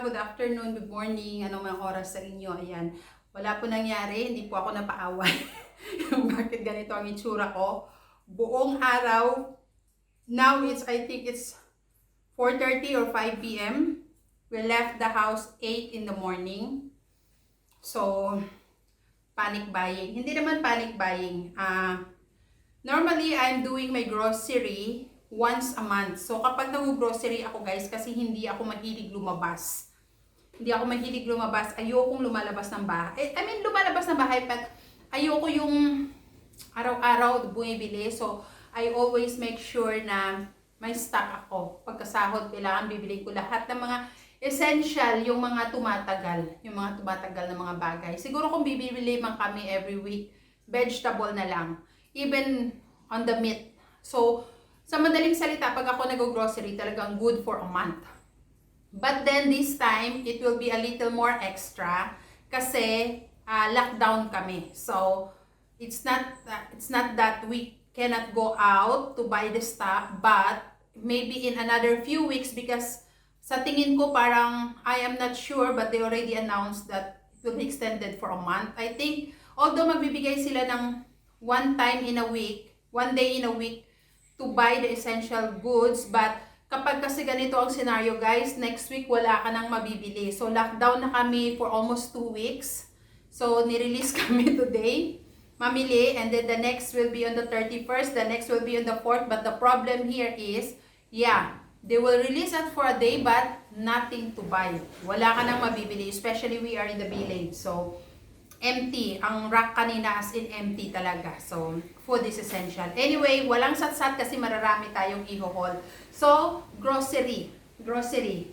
good afternoon, good morning, anong mga oras sa inyo, ayan. Wala po nangyari, hindi po ako napaaway. Bakit ganito ang itsura ko? Buong araw, now I think it's 4:30 or 5 p.m. We left the house 8 in the morning. So, panic buying. Hindi naman panic buying. Normally, I'm doing my grocery once a month. So, kapag nag-grocery ako guys, kasi hindi ako mahilig lumabas. Ayokong lumalabas ng bahay. Lumalabas ng bahay, but ayoko yung araw-araw bumibili. So, I always make sure na may stock ako. Pagkasahod, kailangan bibili ko lahat ng mga essential, yung mga tumatagal na mga bagay. Siguro kung bibili man kami every week, vegetable na lang. Even on the meat. So, sa madaling salita, pag ako nag-grocery, talagang good for a month. But then this time, it will be a little more extra kasi lockdown kami. So, it's not that we cannot go out to buy the stuff, but maybe in another few weeks, because sa tingin ko parang, I am not sure, but they already announced that it will be extended for a month. I think, although magbibigay sila ng one day in a week, to buy the essential goods, but kapag kasi ganito ang scenario guys, next week wala ka nang mabibili. So lockdown na kami for almost 2 weeks. So nirelease kami today, mamili, and then the next will be on the 31st, the next will be on the 4th, but the problem here is, they will release us for a day, but nothing to buy. Wala ka nang mabibili, especially we are in the village. So empty. Ang rack kanina as in empty talaga. So, food is essential. Anyway, walang satsat kasi mararami tayong i-haul. So, grocery.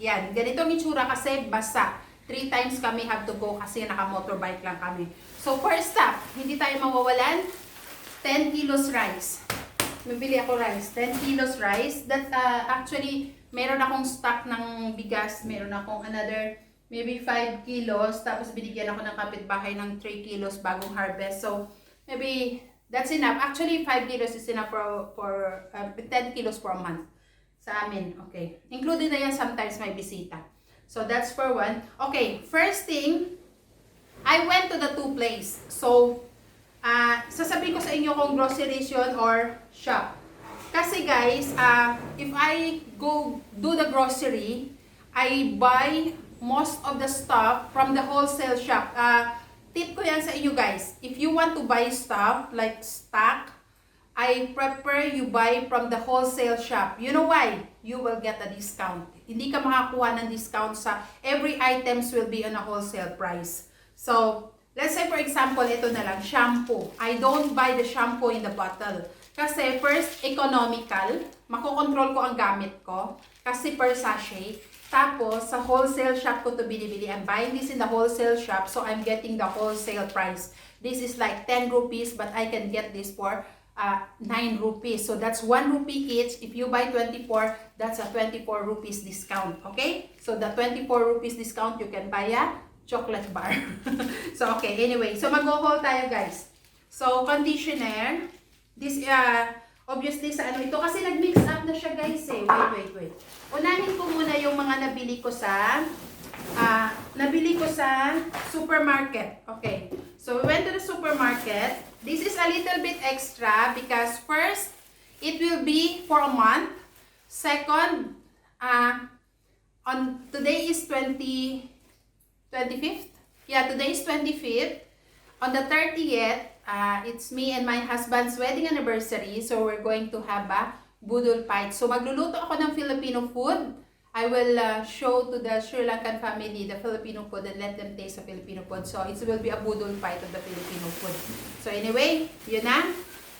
Yan. Ganitong itsura kasi basa. 3 times kami have to go kasi naka-motorbike lang kami. So, first stop, hindi tayo mawawalan. 10 kilos rice. Mabili ako rice. 10 kilos rice. That actually, meron akong stock ng bigas. Meron akong another maybe 5 kilos, tapos binigyan ako ng kapitbahay ng 3 kilos bagong harvest. So, maybe that's enough. Actually, 5 kilos is enough for 10 kilos for a month sa amin. Okay. Included na yan sometimes may bisita. So, that's for one. Okay, first thing, I went to the 2 place. So, sasabihin ko sa inyo kung groceries yun or shop. Kasi guys, if I go do the grocery, I buy most of the stuff from the wholesale shop. Tip ko yan sa inyo guys. If you want to buy stuff like stock, I prefer you buy from the wholesale shop. You know why? You will get a discount. Hindi ka makakuha ng discount sa every items will be on a wholesale price. So, let's say for example, ito na lang, shampoo. I don't buy the shampoo in the bottle. Kasi first, economical. Makokontrol ko ang gamit ko. Kasi per sachet. Tapos, sa wholesale shop ko to binibili. I'm buying this in the wholesale shop, so I'm getting the wholesale price. This is like 10 rupees, but I can get this for 9 rupees. So, that's 1 rupee each. If you buy 24, that's a 24 rupees discount. Okay? So, the 24 rupees discount, you can buy a chocolate bar. So, okay. Anyway, so mag-haul tayo, guys. So, conditioner. This, obviously, sa ano ito, kasi nag-mix up na siya, guys, eh. Wait. Unahin ko muna yung mga nabili ko sa supermarket. Okay. So, we went to the supermarket. This is a little bit extra because first, it will be for a month. Second, today is 25th? Yeah, today is 25th. On the 30th, it's me and my husband's wedding anniversary. So, we're going to have a budol fight. So, magluluto ako ng Filipino food. I will show to the Sri Lankan family the Filipino food and let them taste the Filipino food. So, it will be a budol fight of the Filipino food. So, anyway, yun na.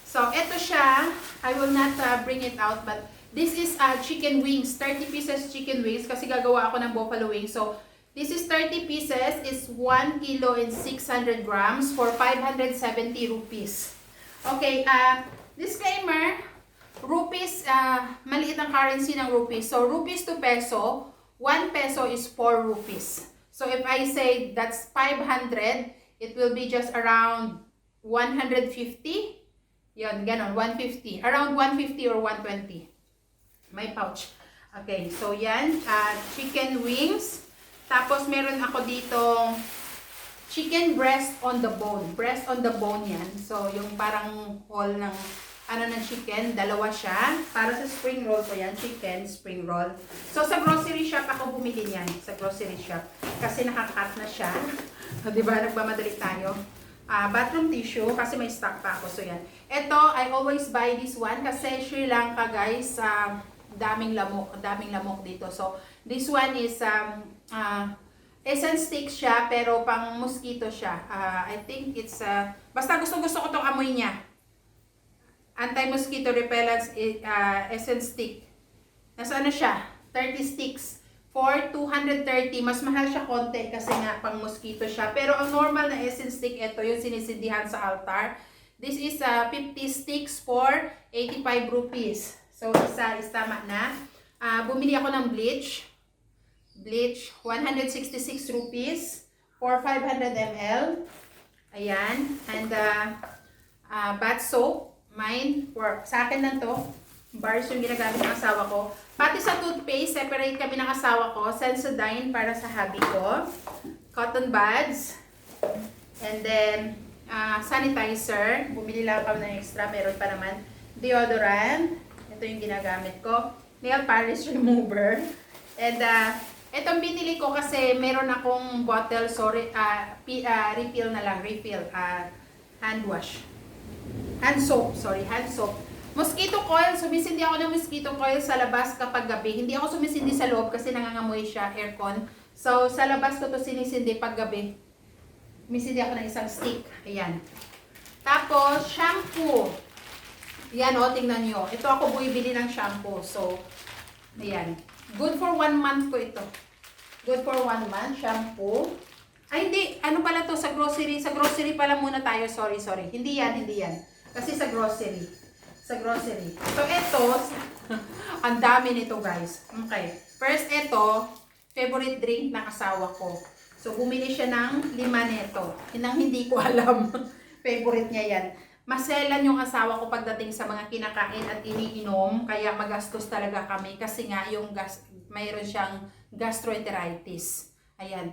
So, eto siya. I will not bring it out, but this is chicken wings. 30 pieces chicken wings kasi gagawa ako ng buffalo wings. So, this is 30 pieces. It's 1 kilo and 600 grams for 570 rupees. Okay, disclaimer, rupees, maliit ang currency ng rupees. So, rupees to peso, 1 peso is 4 rupees. So, if I say that's 500, it will be just around 150. Yun, ganon, 150. Around 150 or 120. My pouch. Okay, so yan, chicken wings. Tapos meron ako ditong chicken breast on the bone. Breast on the bone yan. So, yung parang whole ng ng chicken, dalawa siya. Para sa spring roll ko yan, chicken spring roll. So, sa grocery shop ako bumili niyan. Sa grocery shop. Kasi nakakat na siya. Diba, nagmamadali tayo. Bathroom tissue, kasi may stock pa ako. So, yan. Ito, I always buy this one kasi Sri Lanka, guys, daming lamok dito. So, this one is, essence stick siya, pero pang mosquito siya. I think it's, basta gusto ko tong amoy niya. Anti-mosquito repellent essence stick. Nasa ano siya? 30 sticks. For 230, mas mahal siya konti kasi nga pang mosquito siya. Pero ang normal na essence stick, ito yung sinisindihan sa altar. This is 50 sticks for 85 rupees. So, isa is tama na. Bumili ako ng bleach. Bleach, 166 rupees for 500 ml. Ayan. And bath soap, mine, sa akin lang to. Bars yung ginagamit ng asawa ko. Pati sa toothpaste, separate kami ng asawa ko. Sensodyne para sa hubby ko. Cotton buds. And then, sanitizer. Bumili lang kami ng extra. Meron pa naman. Deodorant. Ito yung ginagamit ko. Nail polish remover. And, itong binili ko kasi meron akong bottle. Sorry, refill na lang. Refill. Hand wash. Hand soap. Sorry, hand soap. Mosquito coil, sumisindi ako ng mosquito coil sa labas kapag gabi. Hindi ako sumisindi sa loob kasi nangangamoy siya, aircon. So, sa labas ko to sinisindi pag gabi. Sumisindi ako ng isang stick. Ayan. Tapos, shampoo. Ayan o, tingnan nyo. Ito ako buibili ng shampoo. So, ayan. Good for 1 month ko ito. Good for 1 month, shampoo. Ay, hindi. Ano pala to sa grocery? Sa grocery pala muna tayo. Sorry. Hindi yan. Kasi sa grocery. So, ito, ang dami nito, guys. Okay. First, ito, favorite drink ng asawa ko. So, bumili siya ng 5 nito. Inang hindi ko alam. Favorite niya yan. Maselan yung asawa ko pagdating sa mga kinakain at iniinom. Kaya magastos talaga kami. Kasi nga, mayroon siyang gastroenteritis. Ayan.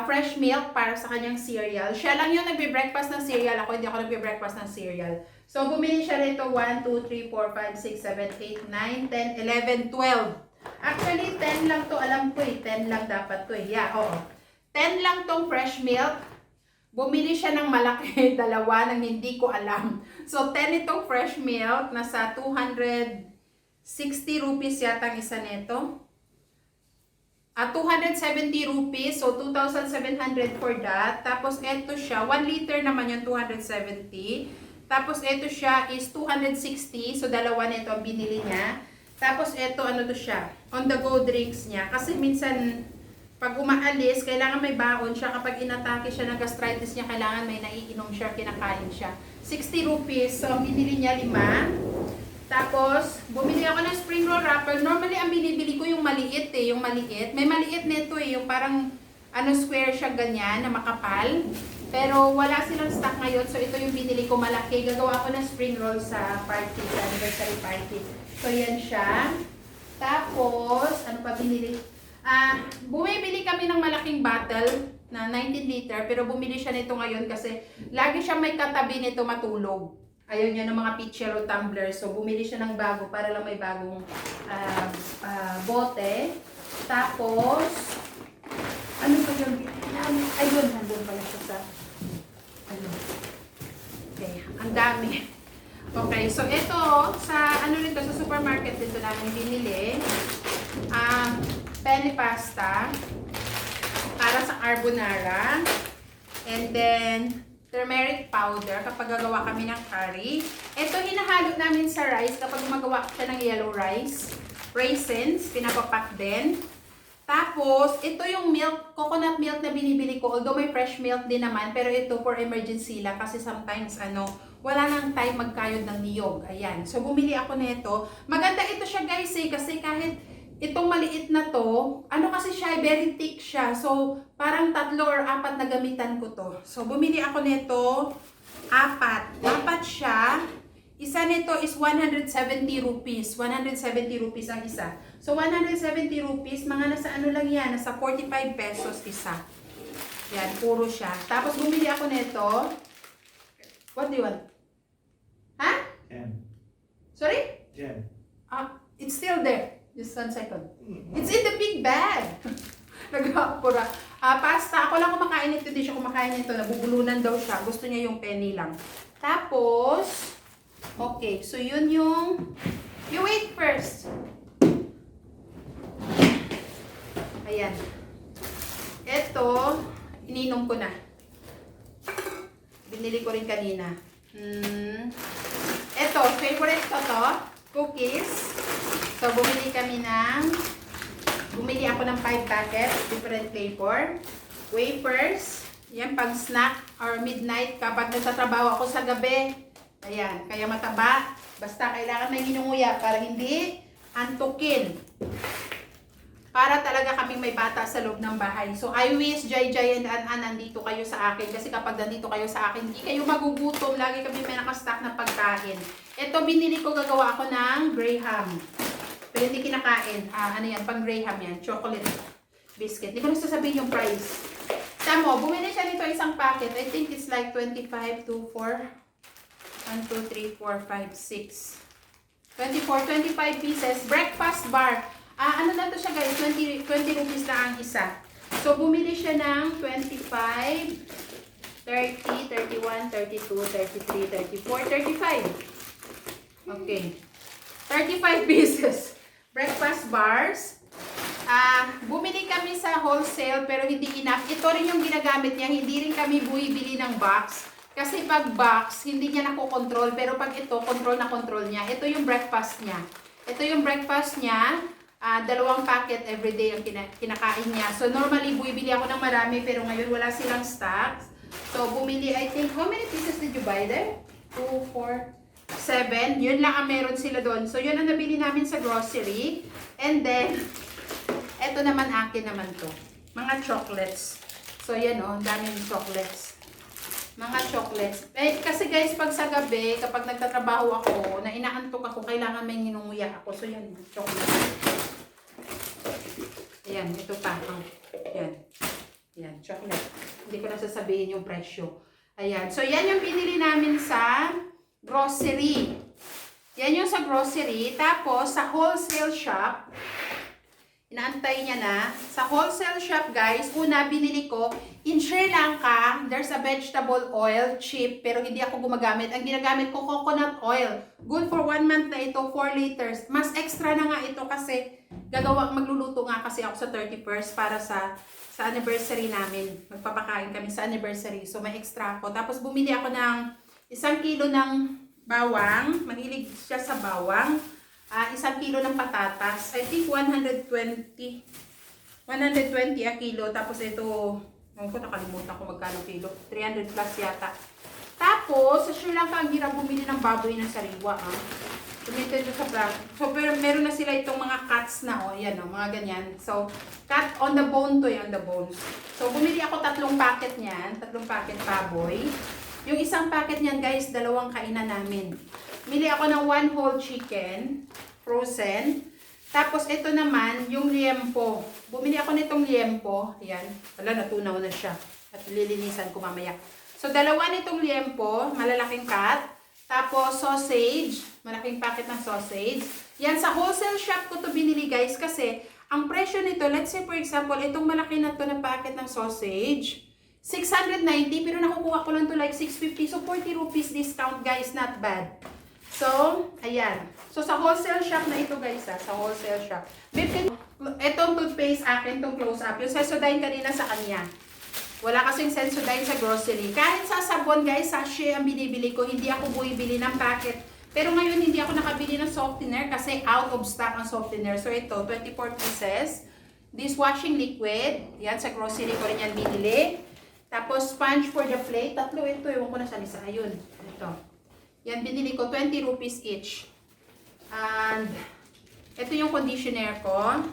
Fresh milk para sa kanyang cereal. Siya lang yung nagbe-breakfast ng cereal. Ako, hindi ako nagbe-breakfast ng cereal. So, bumili siya rito 1, 2, 3, 4, 5, 6, 7, 8, 9, 10, 11, 12. Actually, 10 lang to. Alam ko 10 lang dapat to. Yeah, oo. 10 lang tong fresh milk. Bumili siya ng malaki, dalawa nang hindi ko alam. So, 10 itong fresh milk. Nasa 260 rupees yata ang isa nito. 270 rupees. So, 2,700 for that. Tapos, ito siya. 1 liter naman yung 270. Tapos, ito siya is 260. So, dalawa nito ang binili niya. Tapos, ito, ano to siya? On the go drinks niya. Kasi minsan, pag umaalis, kailangan may baon siya. Kapag inatake siya ng gastritis niya, kailangan may naiinom siya, kinakain siya. 60 rupees. So, ang binili niya 5. Tapos, bumili ako ng spring roll wrapper. Normally, ang binibili ko yung maliit eh. Yung maliit. May maliit nito eh. Yung parang, square siya ganyan, na makapal. Pero wala silang stock ngayon, so ito yung binili ko malaki. Gagawa ko ng spring roll sa party, sa anniversary party. So yan siya. Tapos, ano pa binili? Bumibili kami ng malaking bottle na 19 liter, pero bumili siya nito ngayon kasi lagi siya may katabi nito matulog. Ayaw niya ng mga pitcher o tumbler, so bumili siya ng bago para lang may bagong bote. Tapos, ano pa yung ayun, nandun pala siya sa okay, ang dami. Okay, so ito sa sa supermarket dito namin binili penny pasta para sa carbonara, and then turmeric powder kapag gagawa kami ng curry. Ito hinahalo namin sa rice kapag gumagawa siya ng yellow rice. Raisins, pinapapak din. Tapos, ito yung milk, coconut milk na binibili ko. Although may fresh milk din naman, pero ito for emergency lang kasi sometimes wala nang time magkayod ng niyog. Ayan. So, bumili ako nito. Maganda ito siya guys kasi kahit itong maliit na to, kasi siya, very thick siya. So, parang 3 or 4 na gamitan ko to. So, bumili ako nito, 4. 4 siya. Isa nito is 170 rupees. 170 rupees ang isa. So, 170 rupees, mga nasa ano lang yan, nasa 45 pesos isa. Yan, puro siya. Tapos, bumili ako nito. What do you want? Ha? Jam. Sorry? Jam. It's still there. Just 1 second. It's in the big bag. Nagkakura. Pasta. Ako lang kumakain nito. Hindi siya kumakain nito. Nabubulunan daw siya. Gusto niya yung penny lang. Tapos, okay. So, yun yung... You wait first. Ayan. Ito, ininom ko na. Binili ko rin kanina. Ito, favorite ko to. Cookies. So, bumili ako ng 5 packets, different flavor. Wafers. Yan, pang snack or midnight kapag nagtatrabaho ako sa gabi. Ayan, kaya mataba. Basta kailangan may ginunguya para hindi antukin. Para talaga kaming may bata sa loob ng bahay. So, I wish Jai and An nandito kayo sa akin. Kasi kapag nandito kayo sa akin, hindi kayo magugutom. Lagi kami may nakastock na pagkain. Ito, binili ko, gagawa ako ng Graham. Pero hindi kinakain. Ano yan? Pang Graham yan. Chocolate biscuit. Hindi ko na sasabihin yung price. Tamo, bumili siya nito isang packet. I think it's like 25 to 4. 1, 2, 3, 4, 5, 6. 25 pieces. Breakfast bar. Ano na to siya guys? 20 rupees na ang isa. So, bumili siya ng 25, 30, 31, 32, 33, 34, 35. Okay. 35 pieces. Breakfast bars. Bumili kami sa wholesale pero hindi enough. Ito rin yung ginagamit niya. Hindi rin kami bumibili ng box. Kasi pag box, hindi niya nakokontrol. Pero pag ito, control na control niya. Ito yung breakfast niya. Ito yung breakfast niya. 2 packet everyday ang kinakain niya. So, normally, bumibili ako ng marami, pero ngayon wala silang stocks. So, bumili, I think, how many pieces did you buy there? 2, 4, 7. Yun lang ang meron sila doon. So, yun ang nabili namin sa grocery. And then, eto naman, akin naman to. Mga chocolates. So, yan o, daming chocolates. Mga chocolates. Kasi guys, pag sa gabi, kapag nagtatrabaho ako, na inaantok ako, kailangan may ninunguya ako. So, yan, chocolate. Ayan, ito pa. Yan. Yan, chocolate. Hindi ko na sasabihin yung presyo. Ayan. So, yan yung binili namin sa grocery. Yan yung sa grocery. Tapos, sa wholesale shop, inaantay niya na. Sa wholesale shop, guys, una binili ko, in Sri Lanka, there's a vegetable oil, cheap, pero hindi ako gumagamit. Ang ginagamit ko, coconut oil. Good for 1 month na ito, 4 liters. Mas extra na nga ito kasi magluluto nga kasi ako sa 31st para sa anniversary namin. Magpapakain kami sa anniversary. So, may extra ako. Tapos, bumili ako ng 1 kilo ng bawang. Mahilig siya sa bawang. 1 kilo ng patatas. I think 120 a kilo. Tapos ito, nakalimutan ko magkano kilo. 300 plus yata. Tapos, sa Sri Lanka, ang hirap bumili ng baboy ng sariwa. Tumito ito sa vlog. So, pero meron na sila itong mga cuts na, yan mga ganyan. So, cut on the bone to, on the bones. So, bumili ako 3 packet niyan. 3 packet baboy. Yung isang packet niyan, guys, 2 kainan namin. Bili ako ng 1 whole chicken, frozen. Tapos, ito naman, yung liempo. Bumili ako nitong liempo. Yan. Wala, natunaw na siya. At lilinisan ko mamaya. So, 2 nitong liempo, malalaking cut. Tapos, sausage. Malaking packet ng sausage. Yan, sa wholesale shop ko to binili, guys. Kasi, ang presyo nito, let's say, for example, itong malaki na to na packet ng sausage, 690, pero nakukuha ko lang to like 650. So, 40 rupees discount, guys. Not bad. So, ayan. So, sa wholesale shop na ito, guys, sa wholesale shop. Itong toothpaste akin, itong close-up. Yung Sensodyne kanina sa kanya. Wala kasing Sensodyne sa grocery. Kahit sa sabon, guys, sachet ang binibili ko. Hindi ako bumibili ng packet. Pero ngayon, hindi ako nakabili ng softener kasi out of stock ang softener. So, ito, 24 pieces. Dishwashing liquid. Yan, sa grocery ko rin yan binili. Tapos, sponge for the plate. 3 ito. Ewan ko na sa isa. Ayun. Ito. Yan, binili ko. 20 rupees each. And, ito yung conditioner ko.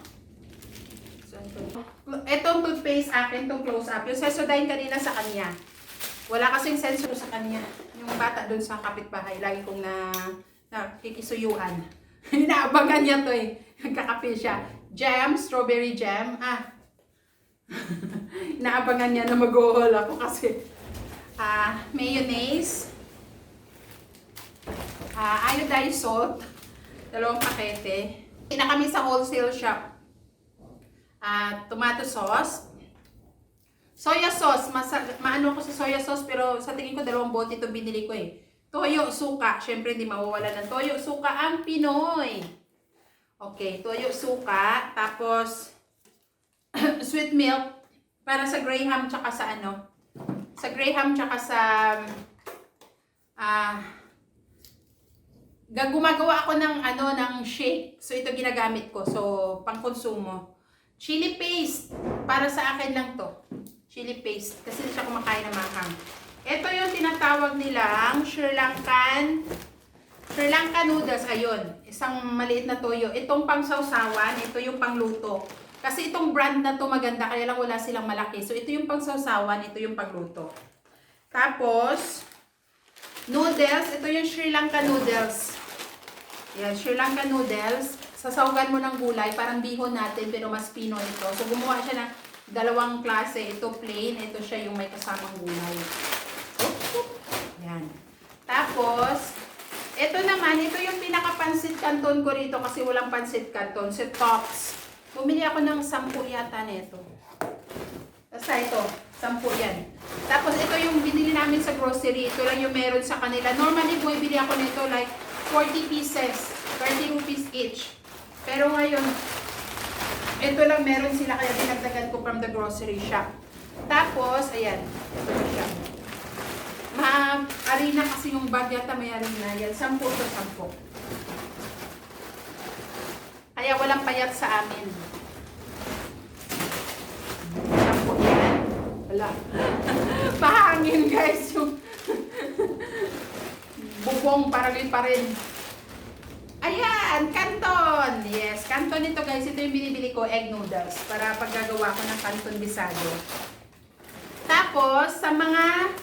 Itong toothpaste akin, itong close-up. Yung Sensodyne kanina sa kanya. Wala kasing sensor sa kanya. Yung bata doon sa kapitbahay, lagi kong nakikisuyuan. Inaabangan niya to eh. Nagkakape siya. Jam, strawberry jam. Inaabangan niya na mag-haul ako kasi mayonnaise, iodized salt, 2 pakete. Na kami sa wholesale shop. Tomato sauce, soya sauce, maano ko sa soya sauce pero sa tingin ko 2 bote ito binili ko eh. Toyo, suka, syempre hindi mawawala ng toyo, suka ang Pinoy. Okay, toyo, suka, tapos sweet milk para sa Graham tsaka sa gumagawa ako ng shake. So ito ginagamit ko. So pang-konsumo. Chili paste para sa akin lang to. Chili paste kasi hindi siya kumakain ng mahang. Ito yung tinatawag nilang Sri Lankan noodles. Ayun, isang maliit na toyo. Itong pangsawsawan, ito yung pangluto. Kasi itong brand na to maganda, kaya lang wala silang malaki. So ito yung pangsawsawan, ito yung pangluto. Tapos noodles, ito yung Sri Lanka noodles. Yan, Sri Lanka noodles. Sasawgan mo ng gulay, parang bihon natin, pero mas Pinoy ito. So gumawa siya ng 2 klase. Ito plain, ito siya yung may kasamang gulay. Yan. Tapos, ito naman, ito yung pinaka-pansit canton ko rito kasi walang pansit canton. Si Tops. Bumili ako ng 10 yata nito. Basta ito, 10 yan. Tapos ito yung binili namin sa grocery. Ito lang yung meron sa kanila. Normally, bumibili ako nito like 40 pieces. 30 rupees each. Pero ngayon, ito lang meron sila kaya dinagdagan ko from the grocery shop. Tapos, ayan. Ito na siya. Arena kasi yung bag yata may arena. Yan, 10 to 10. Kaya walang payat sa amin. 10 yan. Wala. Pahangin guys yung bubong parang pa rin. Ayan, canton. Yes, canton ito guys. Ito yung binibili ko, egg noodles. Para paggagawa ko ng canton bisado. Tapos, sa mga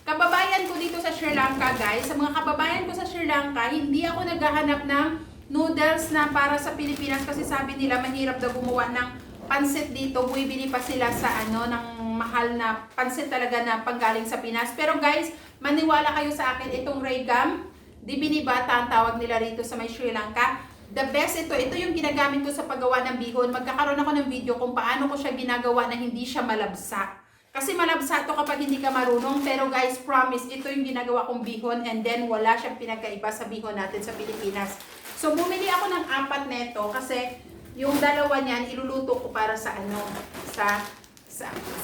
kababayan ko dito sa Sri Lanka guys, sa mga kababayan ko sa Sri Lanka, hindi ako naghahanap ng noodles na para sa Pilipinas kasi sabi nila mahirap daw gumawa ng pansit dito. Buibili pa sila sa ng mahal na pansit talaga na panggaling sa Pinas. Pero guys, maniwala kayo sa akin, itong Regam Dibinibata ang tawag nila rito sa may Sri Lanka. The best ito. Ito yung ginagamit ko sa paggawa ng bihon. Magkakaroon ako ng video kung paano ko siya ginagawa na hindi siya malabsa. Kasi malabsa to kapag hindi ka marunong. Pero guys, promise, ito yung ginagawa kong bihon and then wala siyang pinagkaiba sa bihon natin sa Pilipinas. So, bumili ako ng 4 neto kasi yung 2 niyan, iluluto ko para sa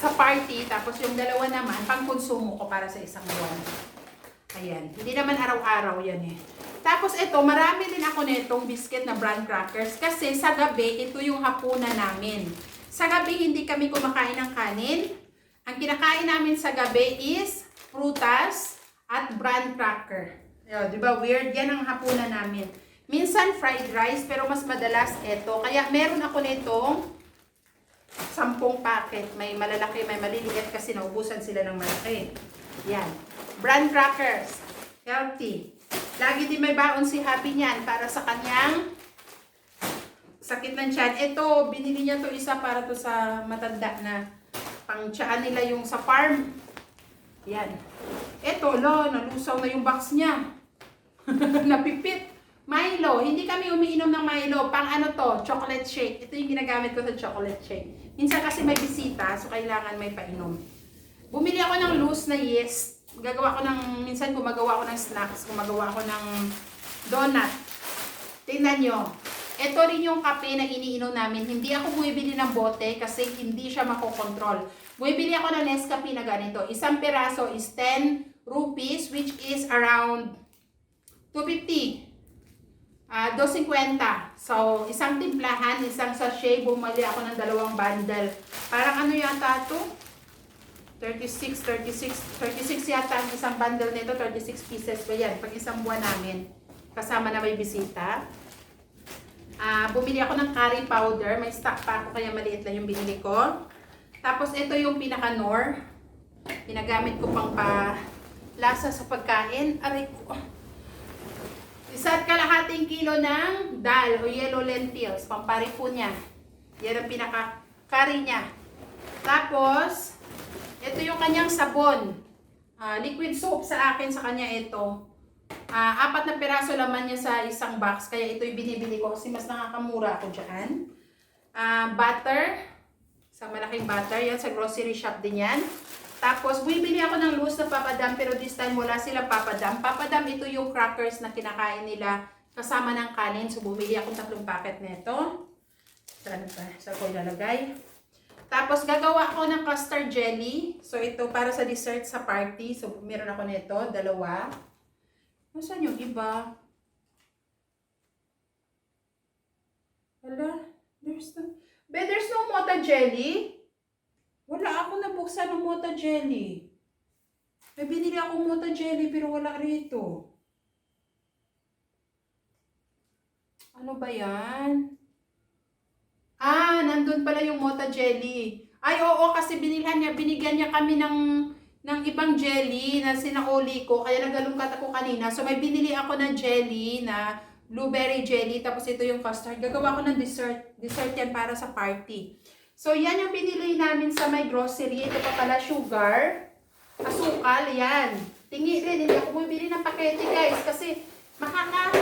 sa party. Tapos yung 2 naman, pang konsumo ko para sa isang buwan. Ayan. Hindi naman araw-araw yan eh. Tapos ito, marami din ako netong biscuit na brand crackers. Kasi sa gabi, ito yung hapunan namin. Sa gabi, hindi kami kumakain ng kanin. Ang kinakain namin sa gabi is prutas at brand cracker. Di ba? Weird. Yan ang hapunan namin. Minsan fried rice, pero mas madalas ito. Kaya meron ako nitong 10 packet. May malalaki, may maliliit kasi naubusan sila ng malaki. Yan. Brand crackers. Healthy. Lagi din may baon si Happy niyan para sa kanyang sakit ng tiyan. Ito, binili niya to isa para to sa matanda na pang-tiyaan nila yung sa farm. Yan. Ito, nalusaw na yung box niya. Napipit. Milo. Hindi kami umiinom ng Milo. Pang ano to? Chocolate shake. Ito yung ginagamit ko sa chocolate shake. Minsan kasi may bisita, so kailangan may painom. Bumili ako ng loose na yeast. Gagawa ko minsan gumagawa ako ng snacks, gumagawa ako ng donut. Tingnan nyo. Ito rin yung kape na iniinom namin. Hindi ako bumibili ng bote kasi hindi siya makokontrol. Bumibili ako ng Nescafe na ganito. Isang peraso is 10 rupees which is around 250. 250. So, isang timplahan, isang sachet, bumili ako ng 2 bundle. Parang ano yata ito? 36 yata ang isang bundle nito, 36 pieces ba yan? Pag isang buwan namin, kasama na may bisita. Bumili ako ng curry powder, may stock pa ako kaya maliit lang yung binili ko. Tapos ito yung pinaka-nor, ginagamit ko pang lasa sa pagkain. Aray ko. Isa't kalahating kilo ng dal o yellow lentils. Pamparipo niya. Yan ang pinaka-curry niya. Tapos, ito yung kanyang sabon. Liquid soap sa akin, sa kanya ito. 4 na piraso laman niya sa isang box. Kaya ito yung binibili ko kasi mas nakakamura ako dyan. Butter. Sa malaking butter. Yan, sa grocery shop din yan. Tapos, bumibili ako ng loose na papadam, pero this time wala sila papadam. Papadam, ito yung crackers na kinakain nila kasama ng kanin. So, bumili ako 3 packet nito. Saan ko ilalagay? Tapos, gagawa ako ng custard jelly. So, ito para sa dessert sa party. So, meron ako nito, 2. Nasaan yung iba? Wala. There's no mota jelly. Wala ako nabuksan ng mota jelly. May binili akong mota jelly pero wala rito. Ano ba yan? Nandun pala yung mota jelly. Ay, oo, kasi binigyan niya kami ng ibang jelly na sinauli ko. Kaya nagalungkat ako kanina. So, may binili ako na jelly na blueberry jelly. Tapos ito yung custard. Gagawa ko ng dessert. Dessert yan para sa party. So, yan yung binili namin sa may grocery. Ito pa pala, sugar, asukal, yan. Tingi rin, hindi ako bumibili ng pakete, guys. Kasi, makaka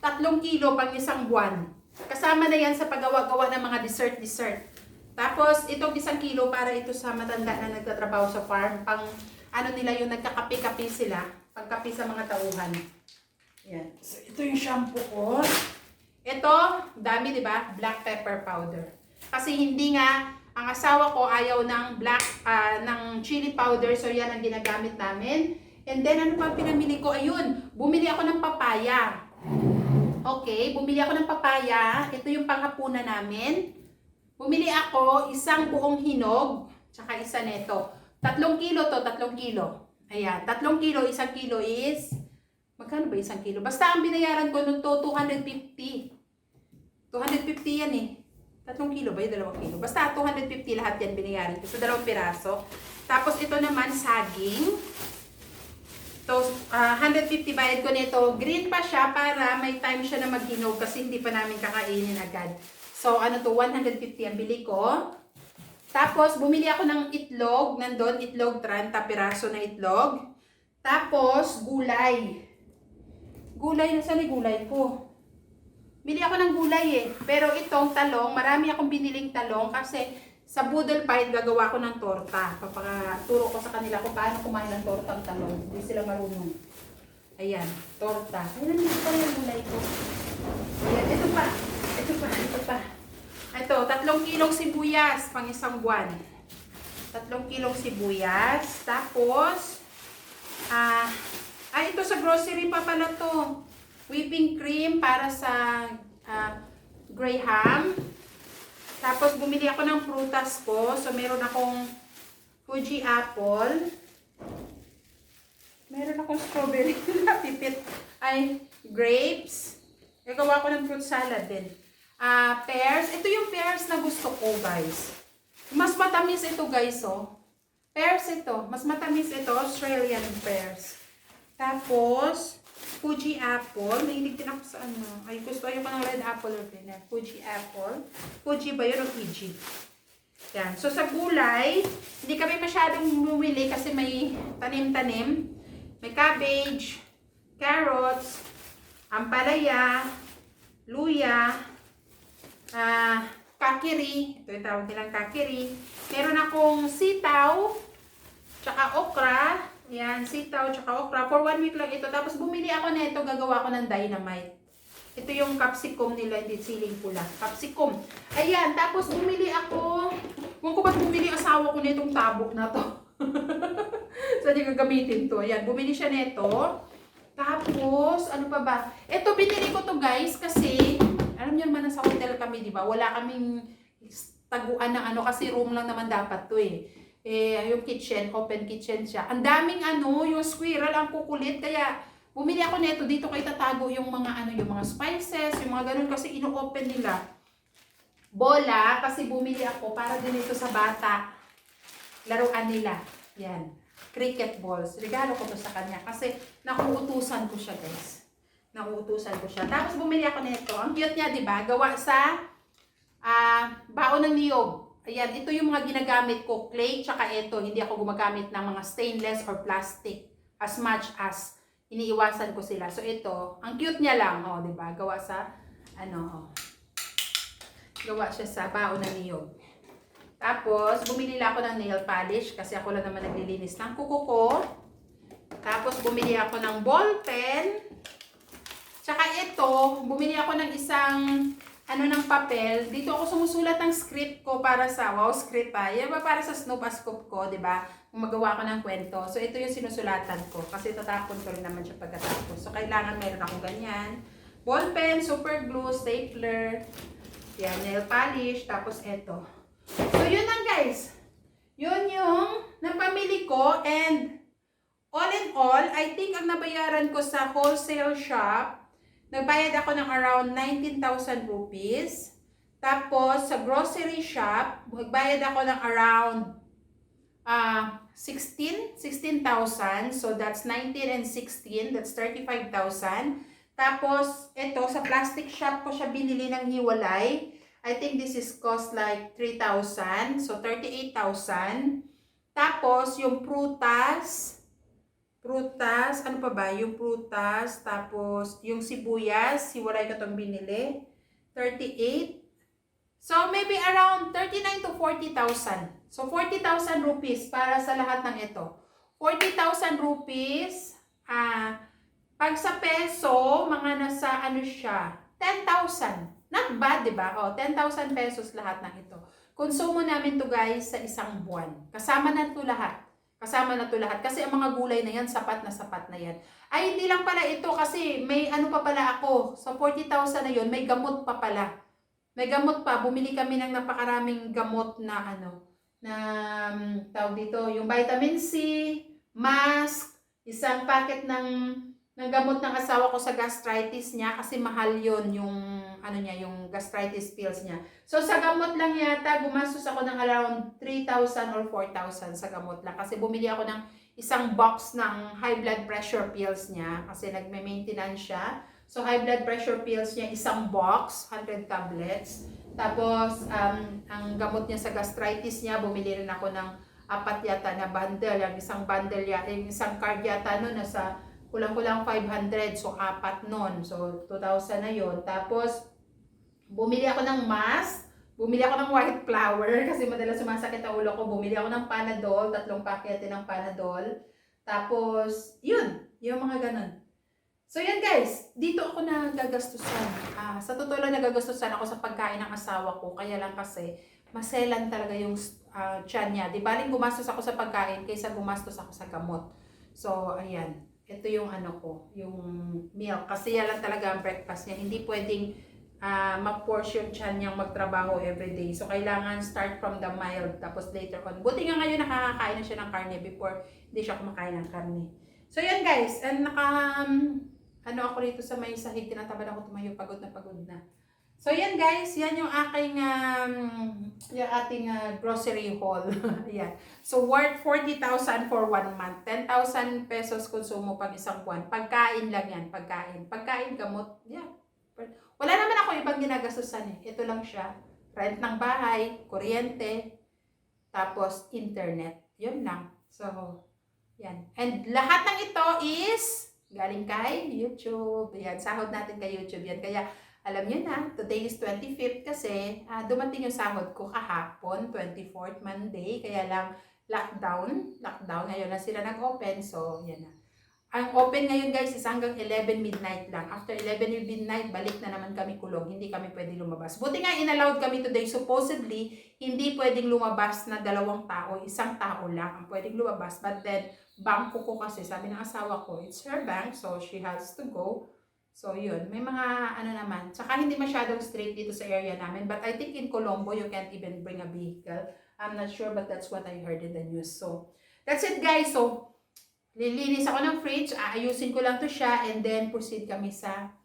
3 kilo pang isang buwan. Kasama na yan sa paggawa-gawa ng mga dessert. Tapos, itong 1 kilo para ito sa matanda na nagtatrabaho sa farm. Pang, nila yung nagkakapi-kapi sila. Pagkapi sa mga tauhan. Yan. So, ito yung shampoo ko. Ito, dami, di ba? Black pepper powder. Kasi hindi nga, ang asawa ko ayaw ng ng chili powder. So, yan ang ginagamit namin. And then, ano pa pinamili ko? Ayun, bumili ako ng papaya. Okay, bumili ako ng papaya. Ito yung panghapunan namin. Bumili ako 1 buong hinog, tsaka isa neto. 3 kilo to, 3 kilo. Ayan, 3 kilo, 1 kilo is, magkano ba 1 kilo? Basta ang binayaran ko nung to, 250. 250 yan eh. 3 kilo ba yung 2 kilo? Basta 250 lahat yan binayaran ko. So, 2 piraso. Tapos ito naman, saging. So, 150 bayad ko nito. Green pa siya para may time siya na maghinog kasi hindi pa namin kakainin agad. So, ano to, 150 ang bili ko. Tapos, bumili ako ng itlog. Nandun, itlog, 30 piraso na itlog. Tapos, gulay. Gulay, nasaan yung gulay ko? Bili ako ng gulay eh. Pero itong talong, marami akong biniling talong kasi sa Boodle Pie, gagawa ko ng torta. Papaturo ko sa kanila kung paano kumain ng tortang talong. Hindi sila marunong. Ayan, torta. Ayan, ito pa yung gulay ko. Ayan, ito pa. Ito, 3 kilong sibuyas, pang isang buwan. 3 kilong sibuyas. Tapos, ito sa grocery pa pala to. Whipping cream para sa Graham. Tapos, bumili ako ng prutas ko. So, meron akong Fuji apple. Meron akong strawberry na pipit. Ay, grapes. Gagawa ko ng fruit salad din. Pears. Ito yung pears na gusto ko, guys. Mas matamis ito, guys, oh. Pears ito. Mas matamis ito. Australian pears. Tapos, Fuji apple. Mahilig din ako sa ano. Ay, gusto ko ng red apple or green. Fuji apple. Fuji ba yun o Fiji? Yan. So, sa gulay, hindi kami masyadong bumili kasi may tanim-tanim. May cabbage, carrots, ampalaya, luya, kakiri. Ito yung tawag nilang kakiri. Meron akong sitaw, tsaka okra. Yan, sitaw, tsaka okra. For 1 week lang ito. Tapos bumili ako nito, gagawa ko ng dynamite. Ito yung capsicum nila, hindi siling pula. Capsicum. Ayan, tapos bumili ako. Kung ko ba't bumili asawa ko nitong tabok na to. So, hindi gagamitin to. Ayan, bumili siya nito. Tapos, ano pa ba? Ito, binili ko to guys kasi, alam niyo naman, nasa hotel kami, di ba? Wala kaming taguan ng ano kasi room lang naman dapat to eh. Yung kitchen, open kitchen siya. Ang daming yung squirrel ang kukulit. Kaya, bumili ako nito. Dito kayo tatago yung mga yung mga spices, yung mga ganun kasi ino-open nila. Bola, kasi bumili ako para din ito sa bata. Laruan nila. Yan. cricket balls. Regalo ko to sa kanya kasi nakuutusan ko siya, guys. Nakuutusan ko siya. Tapos bumili ako nito. Ang cute niya, di ba? Gawa sa baon ng niyog. Ayan, ito yung mga ginagamit ko. Clay, tsaka ito. Hindi ako gumagamit ng mga stainless or plastic as much as iniiwasan ko sila. So ito, ang cute niya lang, oh, di ba? Gawa sa gawa siya sa baon ng niyog. Tapos, bumili lang ako ng nail polish kasi ako lang naman naglilinis ng kuko ko. Tapos, bumili ako ng ball pen. Tsaka ito, bumili ako ng isang ng papel. Dito ako sumusulat ng script ko para sa, wow, script pa. Yan ba para sa Snoop Scoop ko, di ba? Kung magawa ko ng kwento. So, ito yung sinusulatan ko kasi tatapon ko rin naman siya pagkatapos. So, kailangan meron akong ganyan. Ball pen, super glue, stapler, yan, nail polish, tapos ito. So, yun lang guys. Yun yung napamili ko and all in all, I think ang nabayaran ko sa wholesale shop, nagbayad ako ng around 19,000 rupees. Tapos, sa grocery shop, magbayad ako ng around 16,000. So, that's 19 and 16. That's 35,000. Tapos, ito, sa plastic shop ko siya binili ng hiwalay. I think this is cost like 3,000. So, 38,000. Tapos, yung prutas, ano pa ba? Yung prutas, tapos, yung sibuyas, hiwalay ko itong binili. 38. So, maybe around 39 to 40,000. So, 40,000 rupees para sa lahat ng ito. 40,000 rupees, pag sa peso, mga nasa siya, 10,000. Not bad, di ba? 10,000 pesos lahat ng ito. Konsumo namin to guys sa isang buwan. Kasama na to lahat. Kasi ang mga gulay na yan, sapat na yan. Ay, hindi lang pala ito kasi may pa pala ako. Sa 40,000 na yun, may gamot pa pala. May gamot pa. Bumili kami ng napakaraming gamot na tawag dito, yung vitamin C, mask, isang packet ng gamot ng asawa ko sa gastritis niya kasi mahal yon yung yung gastritis pills niya. So sa gamot lang yata gumastos ako ng around 3,000 or 4,000 sa gamot lang kasi bumili ako ng isang box ng high blood pressure pills niya kasi nagme-maintenance siya. So high blood pressure pills niya isang box, 100 tablets. Tapos ang gamot niya sa gastritis niya, bumili rin ako ng 4 yata na bundle. Yung isang bundle yata, yung isang card yata nasa kulang-kulang 500. So 4 nun. So 2,000 na yun. Tapos bumili ako ng mask. Bumili ako ng white flower kasi madalas sumasakit ang ulo ko. Bumili ako ng Panadol, 3 pakete ng Panadol. Tapos, yun. Yung mga ganun. So, yan guys. Dito ako nagagastusan. Sa totoo lang nagagastusan ako sa pagkain ng asawa ko. Kaya lang kasi, maselan talaga yung tiyan niya. Di baling gumastos ako sa pagkain kaysa gumastos ako sa gamot. So, ayan. Ito yung yung milk. Kasi yan lang talaga ang breakfast niya. Hindi pwedeng mag-portion siya niyang magtrabaho everyday. So, kailangan start from the mild. Tapos later on. Buti nga ngayon nakakakain na siya ng karne before hindi siya kumakain ng karne. So, yan guys. And ako rito sa may sahig. Tinatabad ako tumayo. Pagod na. So, yan guys. Yan yung aking ating grocery haul. Yan. So, worth 40,000 for 1 month. 10,000 pesos konsumo pag isang buwan. Pagkain lang yan. Pagkain, gamot. Yeah. Wala naman ako ibang ginagastusan eh. Ito lang siya. Rent ng bahay, kuryente, tapos internet. Yun lang. So, yan. And lahat ng ito is galing kay YouTube. Yan, sahod natin kay YouTube. Yan, kaya alam nyo na, today is 25th kasi dumating yung sahod ko kahapon, 24th Monday. Kaya lang lockdown. Ngayon na sila nag-open. So, yan na. Ang open ngayon guys is hanggang 11 midnight lang. After 11 midnight, balik na naman kami kulong. Hindi kami pwedeng lumabas. Buti nga inallowed kami today. Supposedly, hindi pwedeng lumabas na 2 tao. 1 tao lang ang pwedeng lumabas. But then, bangko ko kasi, sabi ng asawa ko, it's her bank. So, she has to go. So, yun. May mga naman. Tsaka hindi masyadong straight dito sa area namin. But I think in Colombo, you can't even bring a vehicle. I'm not sure, but that's what I heard in the news. So, that's it guys. So, lilinis ako ng fridge, aayusin ko lang to siya, and then proceed kami sa,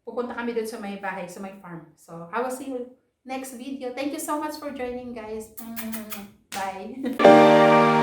pupunta kami dun sa may bahay, sa may farm. So, I will see you next video. Thank you so much for joining, guys. Bye. Bye!